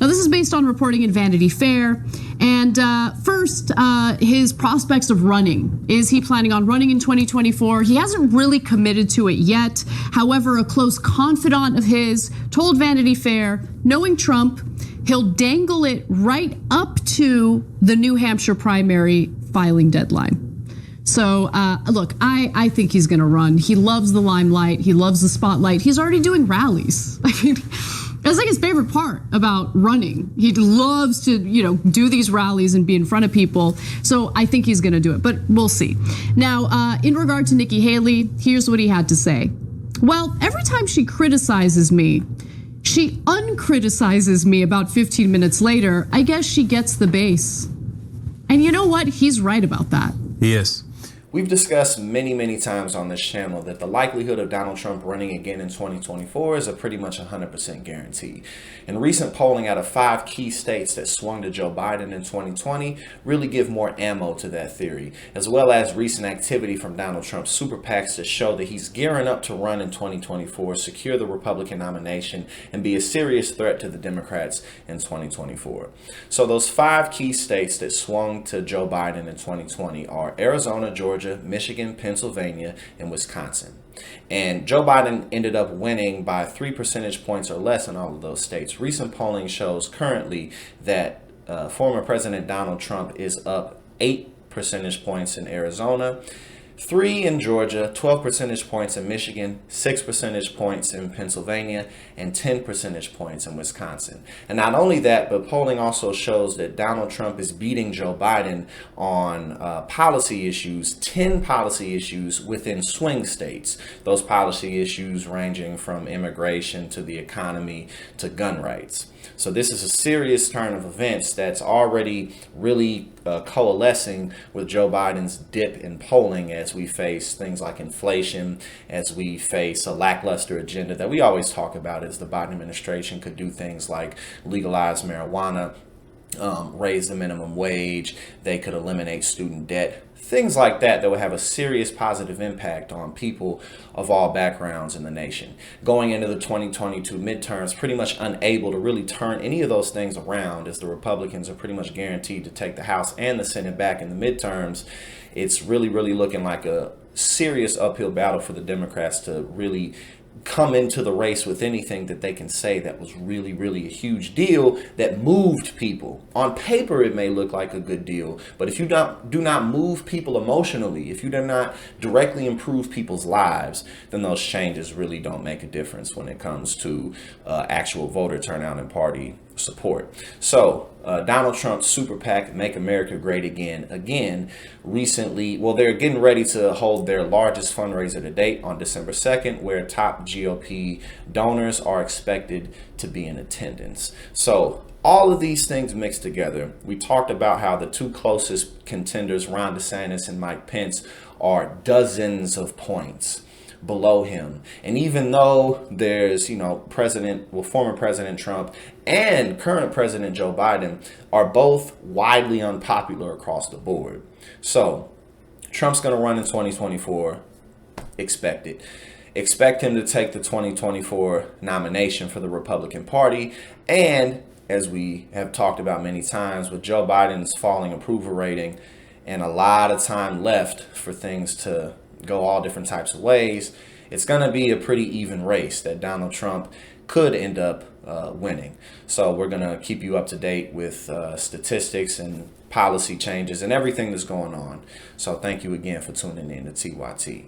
Now, this is based on reporting in Vanity Fair. And first, his prospects of running. Is he planning on running in 2024? He hasn't really committed to it yet. However, a close confidant of his told Vanity Fair, knowing Trump, he'll dangle it right up to the New Hampshire primary filing deadline. So look, I think he's gonna run. He loves the limelight. He loves the spotlight. He's already doing rallies. I mean, that's like his favorite part about running. He loves to, do these rallies and be in front of people. So I think he's gonna do it, but we'll see. Now, in regard to Nikki Haley, here's what he had to say. Well, every time she criticizes me, she uncriticizes me about 15 minutes later. I guess she gets the base. And you know what? He's right about that. Yes. We've discussed many times on this channel that the likelihood of Donald Trump running again in 2024 is a pretty much 100% guarantee. And recent polling out of 5 key states that swung to Joe Biden in 2020 really give more ammo to that theory, as well as recent activity from Donald Trump's super PACs to show that he's gearing up to run in 2024, secure the Republican nomination, and be a serious threat to the Democrats in 2024. So those 5 key states that swung to Joe Biden in 2020 are Arizona, Georgia, Michigan, Pennsylvania, and Wisconsin. And Joe Biden ended up winning by 3 percentage points or less in all of those states. Recent polling shows currently that former President Donald Trump is up 8 percentage points in Arizona, 3 in Georgia, 12 percentage points in Michigan, 6 percentage points in Pennsylvania, and 10 percentage points in Wisconsin. And not only that, but polling also shows that Donald Trump is beating Joe Biden on policy issues, 10 policy issues within swing states. Those policy issues ranging from immigration to the economy to gun rights. So this is a serious turn of events that's already really coalescing with Joe Biden's dip in polling as we face things like inflation, as we face a lackluster agenda that we always talk about as the Biden administration could do things like legalize marijuana, raise the minimum wage, they could eliminate student debt. Things like that would have a serious positive impact on people of all backgrounds in the nation. Going into the 2022 midterms, pretty much unable to really turn any of those things around, as the Republicans are pretty much guaranteed to take the House and the Senate back in the midterms. It's really looking like a serious uphill battle for the Democrats to really come into the race with anything that they can say that was really a huge deal that moved people. On paper, it may look like a good deal, but if you do not move people emotionally, if you do not directly improve people's lives, then those changes really don't make a difference when it comes to actual voter turnout and party support. So Donald Trump's super PAC, Make America Great Again, recently, well, they're getting ready to hold their largest fundraiser to date on December 2nd, where top GOP donors are expected to be in attendance. So all of these things mixed together, we talked about how the 2 closest contenders, Ron DeSantis and Mike Pence, are dozens of points below him. And even though there's, former President Trump and current President Joe Biden are both widely unpopular across the board. So Trump's going to run in 2024. Expect it. Expect him to take the 2024 nomination for the Republican Party. And as we have talked about many times, with Joe Biden's falling approval rating and a lot of time left for things to go all different types of ways, it's going to be a pretty even race that Donald Trump could end up winning. So we're going to keep you up to date with statistics and policy changes and everything that's going on. So thank you again for tuning in to TYT.